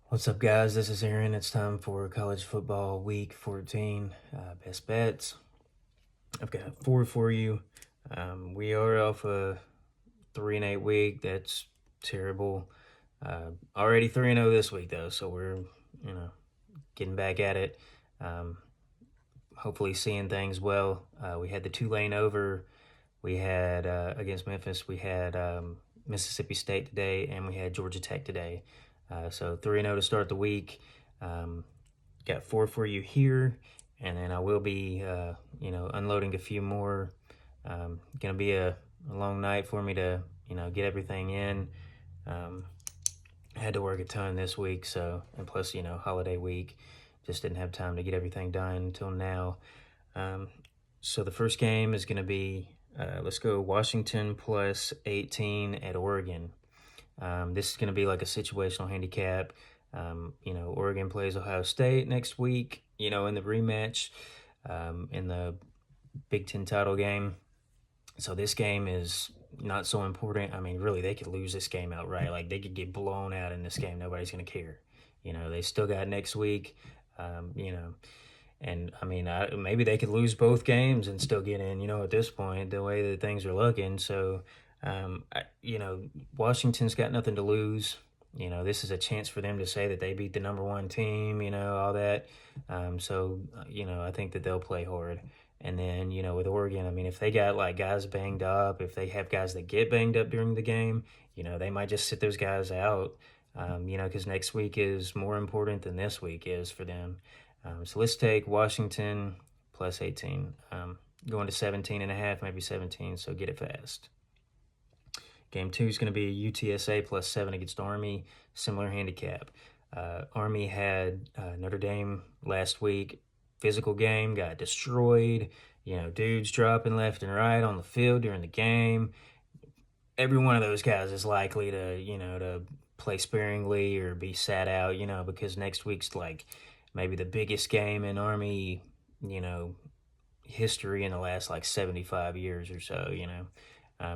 What's up, guys? This is Aaron. It's time for college football week 14 best bets. I've got four for you. We are off a 3-8 week. That's terrible. Already 3-0 this week, though, so we're getting back at it. Hopefully, seeing things well. We had the Tulane over. We had against Memphis. We had Mississippi State today, and we had Georgia Tech today. So 3-0 to start the week. Got four for you here, and then I will be, unloading a few more. Gonna be a long night for me to, get everything in. I had to work a ton this week, and plus, holiday week, just didn't have time to get everything done until now. So the first game is gonna be, let's go Washington plus 18 at Oregon. This is going to be like a situational handicap. Oregon plays Ohio State next week, in the rematch, in the Big Ten title game. So this game is not so important. I mean, really, they could lose this game outright. Like, they could get blown out in this game. Nobody's going to care. They still got next week, and I mean, maybe they could lose both games and still get in, at this point, the way that things are looking. So, Washington's got nothing to lose. This is a chance for them to say that they beat the number one team, all that. I think that they'll play hard. And then, with Oregon, I mean, if they got like guys banged up, if they have guys that get banged up during the game, they might just sit those guys out, because next week is more important than this week is for them. So let's take Washington plus 18, going to 17.5, maybe 17, so get it fast. Game 2 is going to be UTSA plus 7 against Army, similar handicap. Army had Notre Dame last week, physical game, got destroyed, dudes dropping left and right on the field during the game. Every one of those guys is likely to play sparingly or be sat out, because next week's like maybe the biggest game in Army, history in the last like 75 years or so,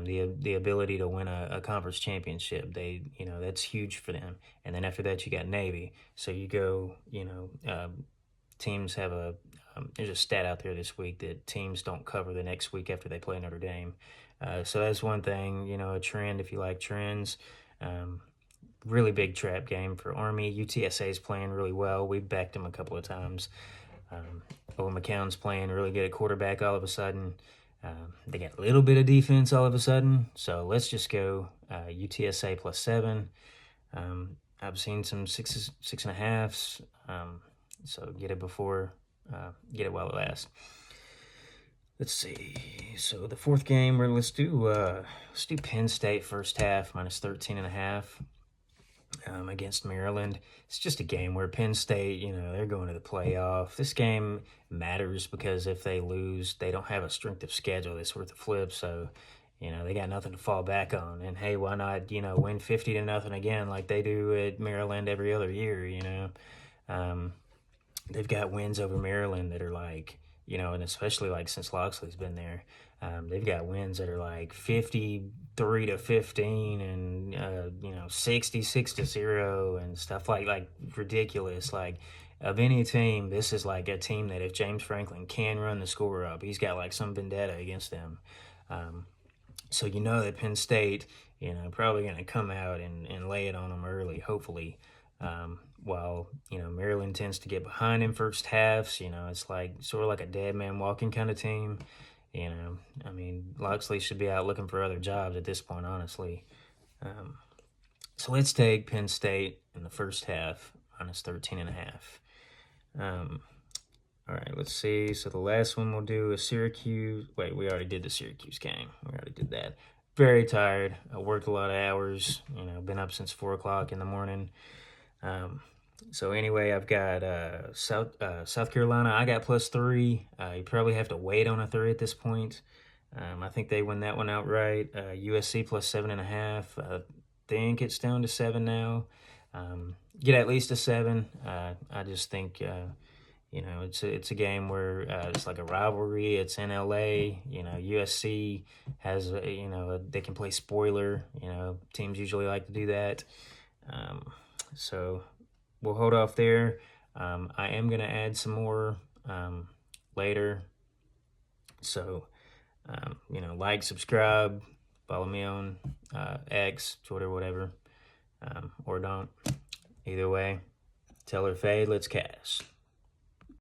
the ability to win a conference championship, that's huge for them. And then after that, you got Navy. So you go, teams have there's a stat out there this week that teams don't cover the next week after they play Notre Dame. So that's one thing, a trend if you like trends. Really big trap game for Army. UTSA is playing really well. We've backed them a couple of times. Owen McCown's playing really good at quarterback all of a sudden. They got a little bit of defense all of a sudden. So let's just go UTSA plus 7. I've seen some 6.5s. So get it get it while it lasts. Let's see. So the fourth game, let's do Penn State first half minus 13.5. Against Maryland. It's just a game where Penn State, they're going to the playoff. This game matters because if they lose, they don't have a strength of schedule that's worth a flip. So, they got nothing to fall back on. And hey, why not, win 50-0 again like they do at Maryland every other year, They've got wins over Maryland that are like, and especially like since Loxley's been there, they've got wins that are like 53-15 and 66-0 and stuff like ridiculous. Like, of any team, this is like a team that if James Franklin can run the score up, he's got like some vendetta against them. So that Penn State, probably going to come out and lay it on them early, hopefully. While Maryland tends to get behind in first halves, it's like sort of like a dead man walking kind of team. I mean, Loxley should be out looking for other jobs at this point, honestly. So let's take Penn State in the first half minus 13.5. All right, let's see. So the last one we'll do is Syracuse. Wait, we already did the Syracuse game. We already did that. Very tired. I worked a lot of hours. Been up since 4 o'clock in the morning. So anyway, I've got South Carolina. I got +3. You probably have to wait on a 3 at this point. I think they win that one outright. USC plus 7.5. I think it's down to 7 now. Get at least a 7. I just think it's a game where it's like a rivalry. It's in LA. USC has they can play spoiler. Teams usually like to do that. So we'll hold off there. I am gonna add some more later. So like, subscribe, follow me on X, Twitter, whatever, or don't. Either way, tell her fade. Let's cast.